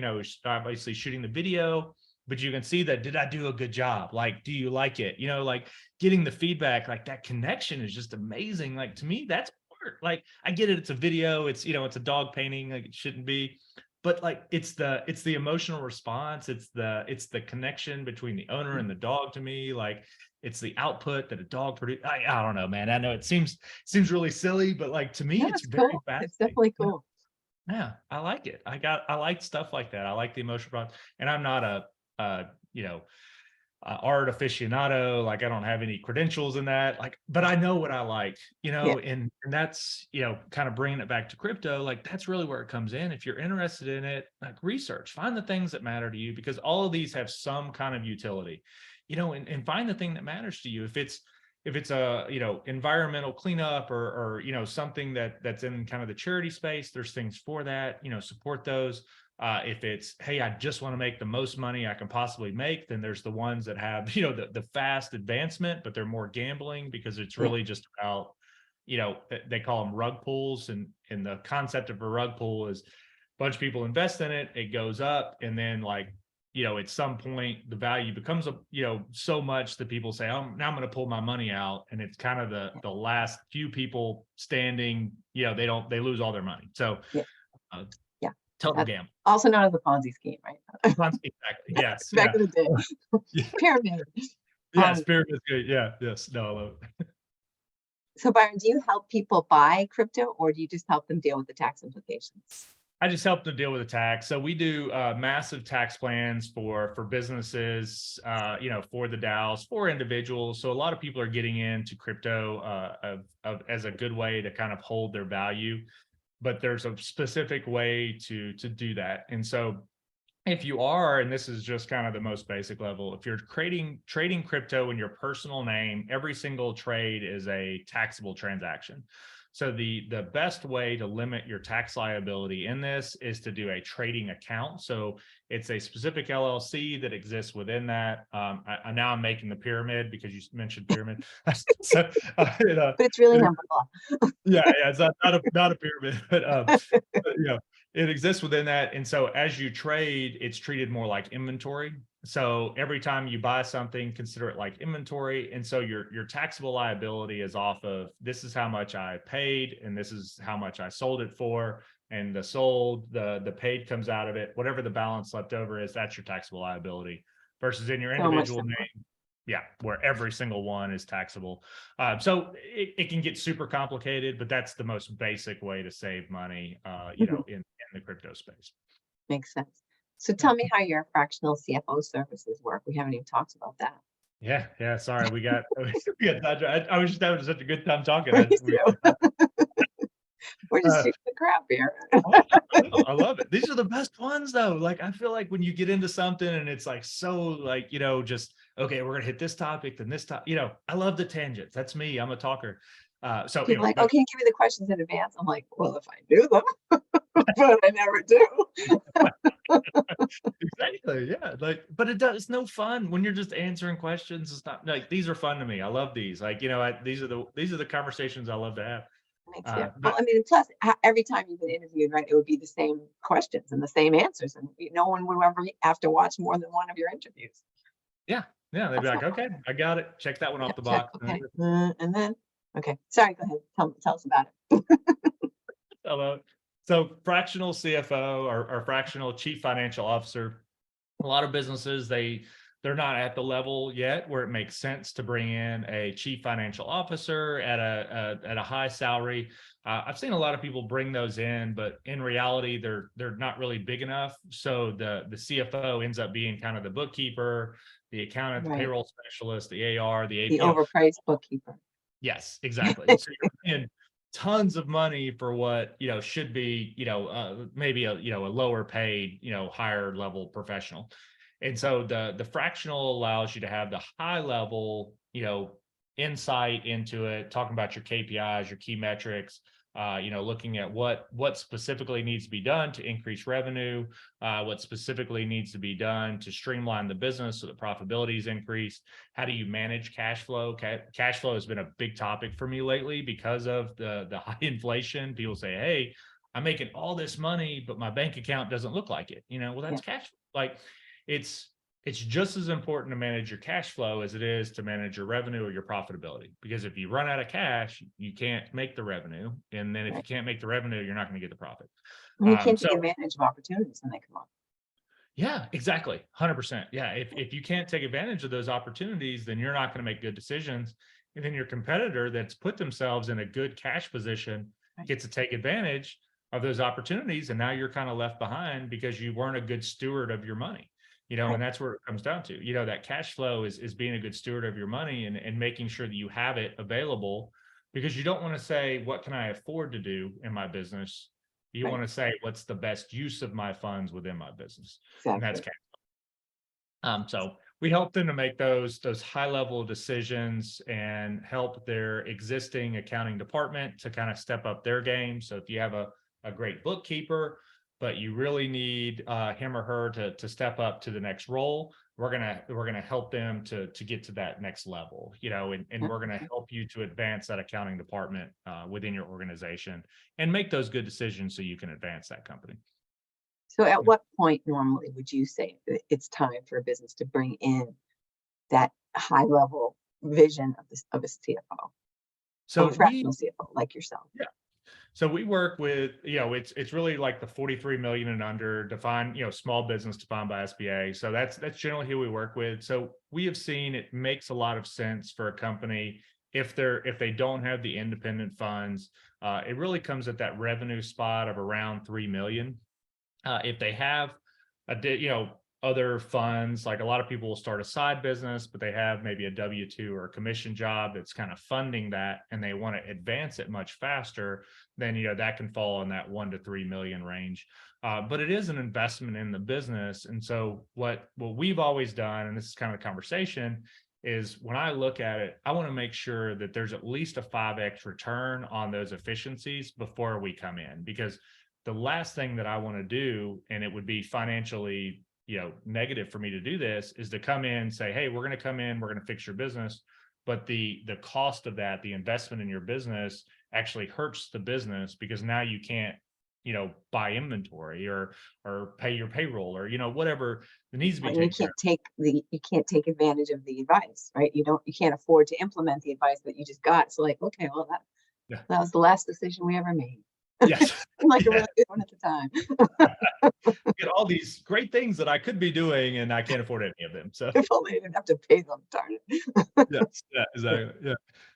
obviously shooting the video, but you can see that, did I do a good job? Like, do you like it? Like getting the feedback, like that connection is just amazing. Like, to me, that's art. Like, I get it. It's a video. It's a dog painting. Like, it shouldn't be, but like, it's the emotional response. It's the connection between the owner and the dog to me. Like, it's the output that a dog produces. I don't know, man. I know it seems really silly, but like, to me, No, it's it's very cool. It's fascinating. definitely cool. Yeah, I like it. I like stuff like that. I like the emotional response, and I'm not art aficionado. Like, I don't have any credentials in that. Like, but I know what I like, Yeah. and that's, kind of bringing it back to crypto. Like, that's really where it comes in. If you're interested in it, like, research, find the things that matter to you, because all of these have some kind of utility, and find the thing that matters to you. If it's a, environmental cleanup, or something that's in kind of the charity space, there's things for that, support those. If it's, hey, I just want to make the most money I can possibly make, then there's the ones that have, the fast advancement, but they're more gambling, because it's Yeah. really just about, they call them rug pulls. And the concept of a rug pull is a bunch of people invest in it, it goes up, and then, like, at some point the value becomes so much that people say, oh, now I'm going to pull my money out. And it's kind of the last few people standing, they lose all their money. So Yeah. uh, Yeah. total That's gamble. also known as the Ponzi scheme, right? Exactly. Yes. Back Yeah. in the day. Yeah. Pyramid. Yes. Pyramid is good. Yeah. Yes. No, I love it. So Byron, do you help people buy crypto, or do you just help them deal with the tax implications? I just help them deal with the tax. So we do massive tax plans for businesses, for the DAOs, for individuals. So a lot of people are getting into crypto as a good way to kind of hold their value, but there's a specific way to do that. And so if you are, and this is just kind of the most basic level, if you're trading crypto in your personal name, every single trade is a taxable transaction. So the best way to limit your tax liability in this is to do a trading account. So it's a specific LLC that exists within that. Now I'm making the pyramid because you mentioned pyramid. So, But it's really it, number law. yeah, it's not a pyramid, but, it exists within that. And so as you trade, it's treated more like inventory. So every time you buy something, consider it like inventory. And so your taxable liability is off of, this is how much I paid, and this is how much I sold it for. And the paid comes out of it. Whatever the balance left over is, that's your taxable liability. Versus in your So much individual simpler. name, yeah, where every single one is taxable. So it can get super complicated, but that's the most basic way to save money, in the crypto space. Makes sense. So Yeah. tell me how your fractional CFO services work. We haven't even talked about that. Yeah. Sorry, we got I was just having such a good time talking. Me too. We're just Uh, shooting the crap here. I love it. These are the best ones, though. Like, I feel like when you get into something and it's like, so like, just okay, we're gonna hit this topic, then this topic. I love the tangents. That's me. I'm a talker. So People are like, oh, but can you give me the questions in advance? I'm like, well, if I knew them, but I never do. exactly, yeah. Like, but it's no fun when you're just answering questions. It's not like these are fun to me. I love these. Like, these are the conversations I love to have. Me too. Well, But I mean, plus every time you've been interviewed, right, it would be the same questions and the same answers, and no one would ever have to watch more than one of your interviews. yeah, yeah, they'd be That's like, not fun. okay, I got it. Check that one off Yep, the check. box. Okay, and then okay. Sorry, go ahead. Tell us about it. Hello. So fractional CFO or fractional chief financial officer. A lot of businesses, they're not at the level yet where it makes sense to bring in a chief financial officer at a high salary. I've seen a lot of people bring those in, but in reality, they're not really big enough. So the CFO ends up being kind of the bookkeeper, the accountant, the Right, payroll specialist, the AR, the the AP. overpriced bookkeeper. Yes, exactly. So you're paying tons of money for what, should be, maybe a lower paid, higher level professional. And so the fractional allows you to have the high level, insight into it, talking about your KPIs, your key metrics, looking at what specifically needs to be done to increase revenue, what specifically needs to be done to streamline the business so that profitability is increased. How do you manage cash flow? Cash flow has been a big topic for me lately because of the high inflation. People say, hey, I'm making all this money, but my bank account doesn't look like it. Well, Yeah, that's cash flow. Like it's it's just as important to manage your cash flow as it is to manage your revenue or your profitability. Because if you run out of cash, you can't make the revenue. And then if you right. can't make the revenue, you're not going to get the profit. And you can't So take advantage of opportunities when they come up. yeah, exactly. 100%. Yeah. If you can't take advantage of those opportunities, then you're not going to make good decisions. And then your competitor that's put themselves in a good cash position Right, gets to take advantage of those opportunities. And now you're kind of left behind because you weren't a good steward of your money, right, and that's where it comes down to, that cash flow is being a good steward of your money and making sure that you have it available because you don't want to say, what can I afford to do in my business? You right. want to say, what's the best use of my funds within my business? And that's Exactly. cash. So we help them to make those high level decisions and help their existing accounting department to kind of step up their game. So if you have a great bookkeeper, but you really need him or her to step up to the next role, we're gonna help them to get to that next level, and Yeah, we're gonna okay. help you to advance that accounting department within your organization and make those good decisions so you can advance that company. So at what point normally would you say that it's time for a business to bring in that high level vision of a CFO, of So a we fractional CFO like yourself? So we work with, it's really like the 43 million and under defined, small business defined by SBA. So that's generally who we work with. So we have seen it makes a lot of sense for a company if they don't have the independent funds. It really comes at that revenue spot of around 3 million. If they have other funds, like a lot of people will start a side business, but they have maybe a W-2 or a commission job that's kind of funding that and they want to advance it much faster, then, that can fall in that 1 to 3 million range. But it is an investment in the business. And so what we've always done, and this is kind of the conversation, is when I look at it, I want to make sure that there's at least a 5x return on those efficiencies before we come in, because the last thing that I want to do, and it would be financially, negative for me to do this, is to come in and say, hey, we're going to come in, we're going to fix your business. But the cost of that, the investment in your business actually hurts the business because now you can't, buy inventory or pay your payroll or, whatever that needs to be And taken care of. you can't take advantage of the advice, right? You can't afford to implement the advice that you just got. So like, okay, well Yeah. that was the last decision we ever made. Yes. Like a Yeah. really good one at the time. Get all these great things that I could be doing and I can't afford any of them. So If only I didn't have to pay them, darn it. yes, yeah, exactly. Yeah.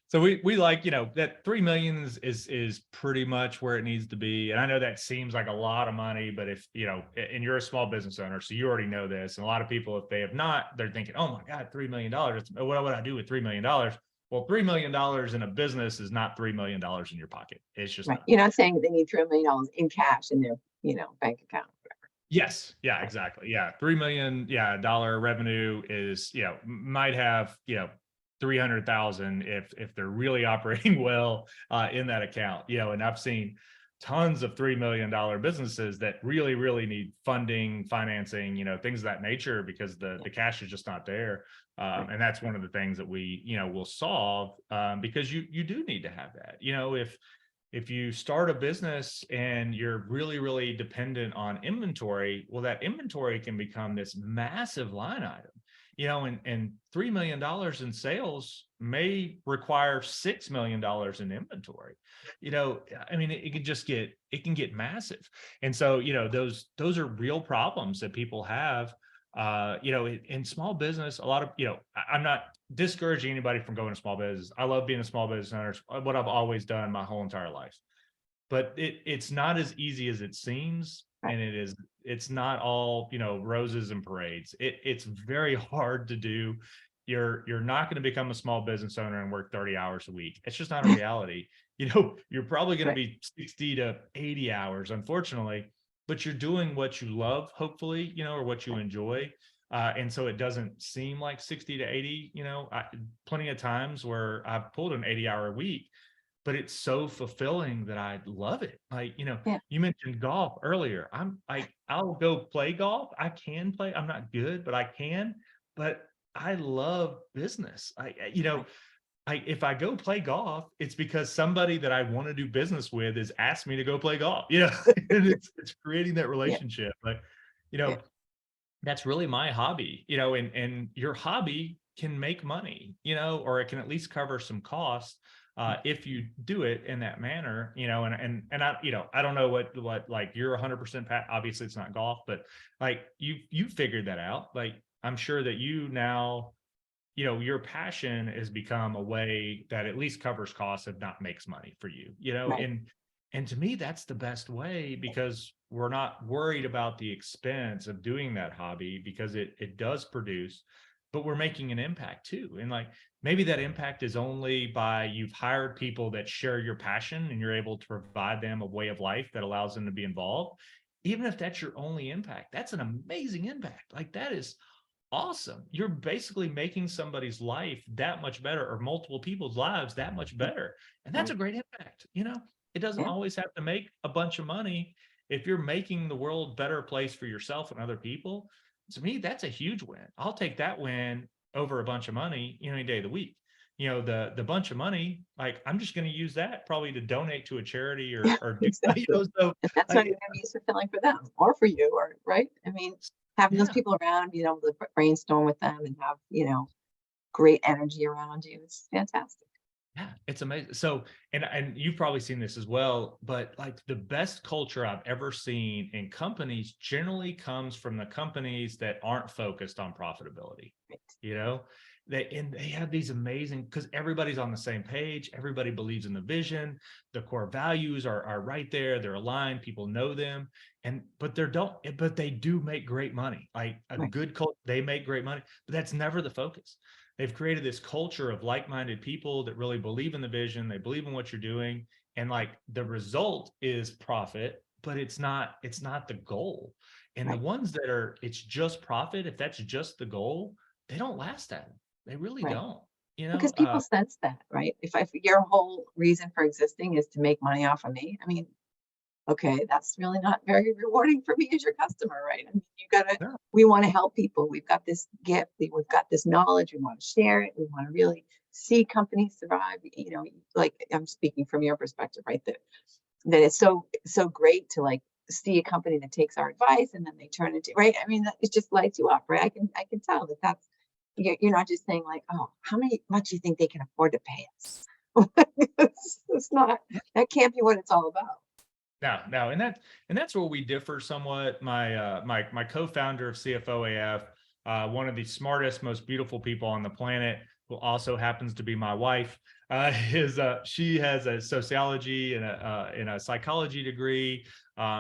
So we like, that 3 million is pretty much where it needs to be. And I know that seems like a lot of money, but if, and you're a small business owner, so you already know this. And a lot of people, if they have not, they're thinking, oh my God, $3 million. What would I do with $3 million? Well, $3 million in a business is not $3 million in your pocket. It's just Right. not. You're not saying they need $3 million in cash in their, bank account. Yes. Yeah, exactly. Yeah. 3 million, yeah, dollar revenue is, might have, 300,000 if they're really operating well in that account, and I've seen tons of $3 million businesses that really need funding, financing, things of that nature because the cash is just not there. And that's one of the things that we, will solve because you do need to have that, if you start a business and you're really dependent on inventory, well, that inventory can become this massive line item, and $3 million in sales may require $6 million in inventory. I mean, it can get massive. And so, those are real problems that people have. In small business, a lot of, I'm not discouraging anybody from going to small business. I love being a small business owner, what I've always done my whole entire life. But it's not as easy as it seems. Right. And it's not all, roses and parades. It's very hard to do. You're not going to become a small business owner and work 30 hours a week. It's just not a reality. You're probably going to be 60 to 80 hours, unfortunately, but you're doing what you love, hopefully, or what you enjoy. And so it doesn't seem like 60 to 80, plenty of times where I've pulled an 80-hour week, but it's so fulfilling that I love it. Like, Yeah. you mentioned golf earlier. I'll go play golf. I can play. I'm not good, but I can. But I love business. If I go play golf, it's because somebody that I want to do business with is asked me to go play golf, and it's creating that Yeah. relationship. But, Yeah. that's really my hobby, and your hobby can make money, or it can at least cover some costs if you do it in that manner, and I, I don't know what like you're 100% obviously it's not golf, but like you figured that out. Like, I'm sure that you now, your passion has become a way that at least covers costs, if not makes money for you, Right. and to me, that's the best way because we're not worried about the expense of doing that hobby because it does produce, but we're making an impact too. And like, maybe that impact is only by you've hired people that share your passion and you're able to provide them a way of life that allows them to be involved. Even if that's your only impact, that's an amazing impact. Like, that is awesome. You're basically making somebody's life that much better, or multiple people's lives that much better. And that's Right. a great impact. It doesn't Yeah. always have to make a bunch of money. If you're making the world a better place for yourself and other people, to me, that's a huge win. I'll take that win over a bunch of money, any day of the week. The bunch of money, like, I'm just going to use that probably to donate to a charity Yeah. or do, Exactly. so And that's not I, even gonna be as fulfilling for them or for you, or right? I mean, having those yeah. people around, to brainstorm with them and have, great energy around you. It's fantastic. Yeah, it's amazing. So, and you've probably seen this as well, but like, the best culture I've ever seen in companies generally comes from the companies that aren't focused on profitability. Right. You know, they have these amazing, because everybody's on the same page, everybody believes in the vision, the core values are right there, they're aligned, people know them, but they do make great money. Like, a Right. good culture, they make great money, but that's never the focus. They've created this culture of like-minded people that really believe in the vision, they believe in what you're doing, and like, the result is profit, but it's not the goal. And the Right. ones that are, it's just profit, if that's just the goal, they don't last that long. They really Right. don't, Because people sense that, right? If your whole reason for existing is to make money off of me, I mean, okay, that's really not very rewarding for me as your customer, right? I mean, yeah, we want to help people. We've got this gift, we've got this knowledge, we want to share it, we want to really see companies thrive. Like, I'm speaking from your perspective, right? That it's so great to like see a company that takes our advice and then they turn into, right. I mean, it just lights you up, right? I can tell that that's, you're not just saying like, oh, how much you think they can afford to pay us. It's not, that can't be what it's all about. no, and that's where we differ somewhat. My co-founder of CFO AF, one of the smartest, most beautiful people on the planet, who also happens to be my wife. She has a sociology and a psychology degree.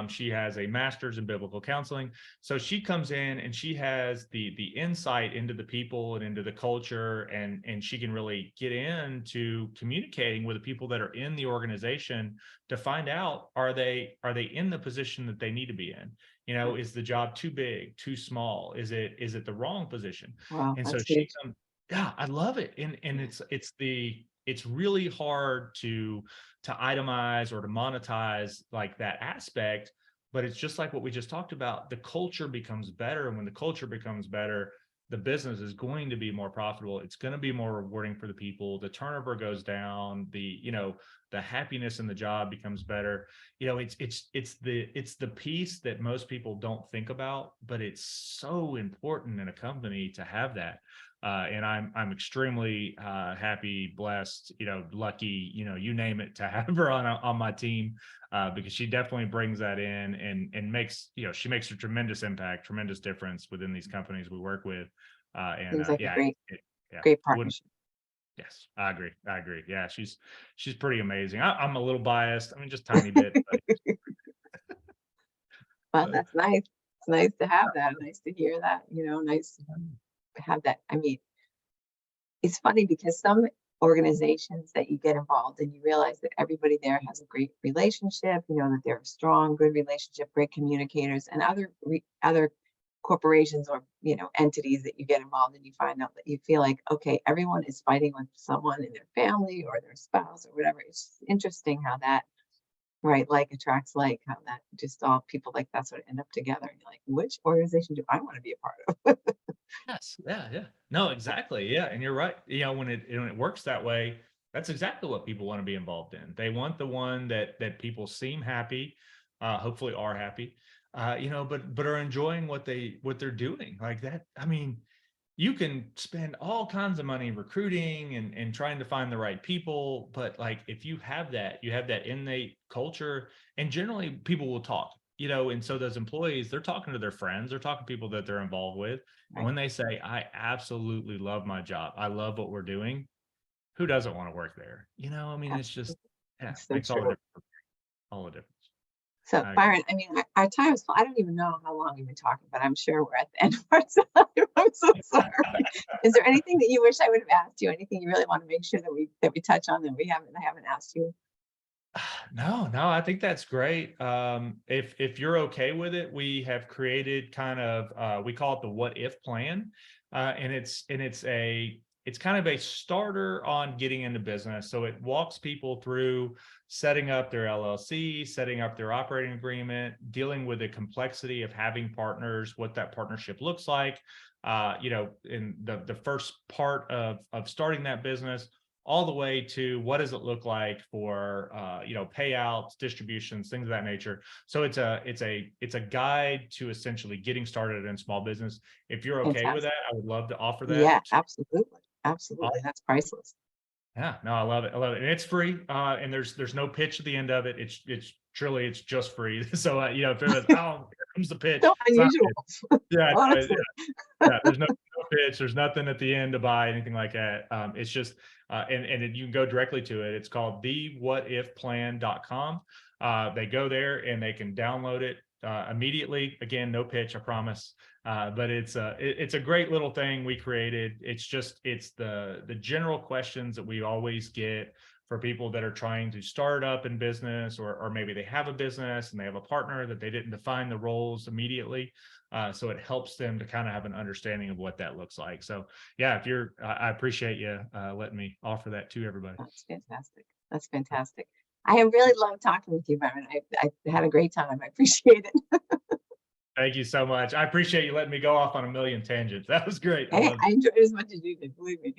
She has a master's in biblical counseling. So she comes in and she has the insight into the people and into the culture, and she can really get into communicating with the people that are in the organization to find out, are they in the position that they need to be in? You know, is the job too big, too small? Is it the wrong position? Wow, And so that's she huge. comes, yeah, I love it. And it's really hard to itemize or to monetize like that aspect, but it's just like what we just talked about. The culture becomes better, and when the culture becomes better, the business is going to be more profitable. It's going to be more rewarding for the people. The turnover goes down. The happiness in the job becomes better. You know, it's the piece that most people don't think about, but it's so important in a company to have that. And I'm extremely happy, blessed, lucky, you name it, to have her on my team, because she definitely brings that in and makes, she makes a tremendous impact, tremendous difference within these companies we work with. Seems like a Yeah, yeah, great wouldn't. partnership. Yes, I agree. I agree. Yeah, she's pretty amazing. I'm a little biased. I mean, just tiny bit, Well, but that's nice. It's nice to have that. Nice to hear that. Nice to have that. I mean, it's funny because some organizations that you get involved in, you realize that everybody there has a great relationship, that they're a strong, good relationship, great communicators, and other corporations or, entities that you get involved in, you find out that you feel like, okay, everyone is fighting with someone in their family or their spouse or whatever. It's interesting how that, right, like attracts like, how that just all people like that sort of end up together. And you're like, which organization do I want to be a part of? yes, yeah, yeah. No, exactly. Yeah, and you're right. When it works that way, that's exactly what people want to be involved in. They want the one that people seem happy, hopefully are happy, but are enjoying what they're doing. Like that. I mean, you can spend all kinds of money recruiting and trying to find the right people, but like if you have that innate culture, and generally people will talk, and so those employees, they're talking to their friends, they're talking to people that they're involved with, and Right. when they say, I absolutely love my job, I love what we're doing, who doesn't want to work there? I mean, it's just, Absolutely. yeah, It's so makes all the true. difference. All the difference. So, I agree. Byron, I mean, our time is full. I don't even know how long we've been talking, but I'm sure we're at the end of our time. I'm so sorry. Is there anything that you wish I would have asked you? Anything you really want to make sure that we touch on that I haven't asked you? No, no, I think that's great. If you're okay with it, we have created kind of we call it the what if plan, and it's kind of a starter on getting into business. So it walks people through setting up their LLC, setting up their operating agreement, dealing with the complexity of having partners, what that partnership looks like. In the first part of starting that business, all the way to what does it look like for payouts, distributions, things of that nature. So it's a guide to essentially getting started in small business. If you're okay with Fantastic. that, I would love to offer that. Yeah, absolutely. Absolutely. That's priceless. Yeah, no, I love it. I love it. And it's free. And there's no pitch at the end of it. It's just free. So if it was, oh, here comes the pitch. So It's not unusual, it. Yeah, honestly. yeah, there's no pitch. There's nothing at the end to buy, anything like that. It's just, you can go directly to it. It's called thewhatifplan.com. They go there and they can download it immediately. Again, no pitch, I promise. But it's a great little thing we created. It's the general questions that we always get for people that are trying to start up in business, or maybe they have a business and they have a partner that they didn't define the roles immediately. So it helps them to kind of have an understanding of what that looks like. So yeah, I appreciate you letting me offer that to everybody. That's fantastic. That's fantastic. I have really loved talking with you, Byron. I had a great time. I appreciate it. Thank you so much. I appreciate you letting me go off on a million tangents. That was great. I Hey, loved I enjoyed it as much as you did, believe me.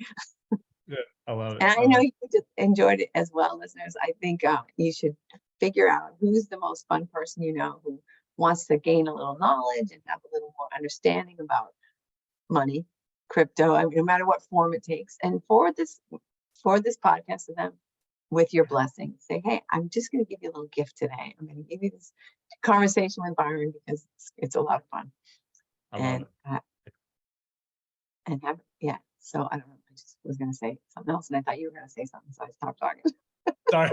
it. I love it. And I I know love you just enjoyed it as well, listeners. I think you should figure out who's the most fun person you know who wants to gain a little knowledge and have a little more understanding about money, crypto, I mean, no matter what form it takes. And for this podcast to them with your blessing. Say, hey, I'm just going to give you a little gift today. I'm going to give you this conversation with Byron because it's a lot of fun. I love And it. have, yeah. So I don't know. just was going to say something else, and I thought you were going to say something, so I stopped talking. Sorry.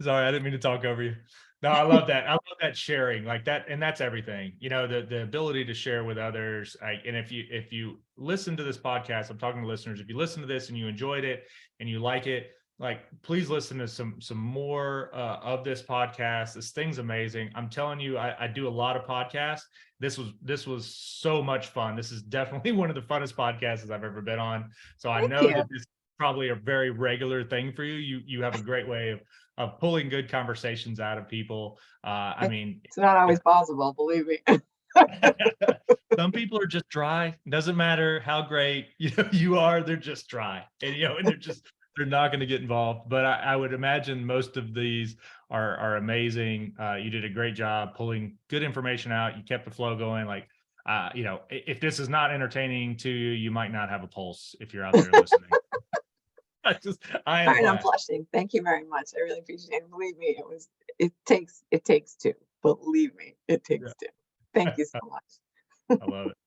Sorry, I didn't mean to talk over you. No, I love that. I love that sharing like that. And that's everything, the ability to share with others. And if you listen to this podcast, I'm talking to listeners, if you listen to this and you enjoyed it and you like it, like, please listen to some more of this podcast. This thing's amazing. I'm telling you, I do a lot of podcasts. This was so much fun. This is definitely one of the funnest podcasts I've ever been on. So I Thank know you. that this is probably a very regular thing for you. You have a great way of pulling good conversations out of people. I mean, It's not always possible, believe me. some people are just dry. Doesn't matter how great you are, they're just dry, and and they're not going to get involved. But I would imagine most of these are amazing. You did a great job pulling good information out. You kept the flow going. Like, if this is not entertaining to you, you might not have a pulse if you're out there listening. I had a Byron, I'm blast. blushing. Thank you very much. I really appreciate it. Believe me, it takes two. Believe me, it takes two. Thank you so much. I love it.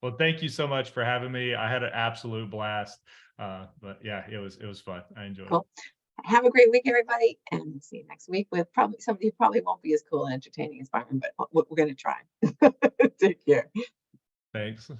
Well, thank you so much for having me. I had an absolute blast. But yeah, it was fun. I enjoyed Cool. Have a great week, everybody, and see you next week with probably somebody who probably won't be as cool and entertaining as Byron, but we're going to try. Take care. it. Thanks.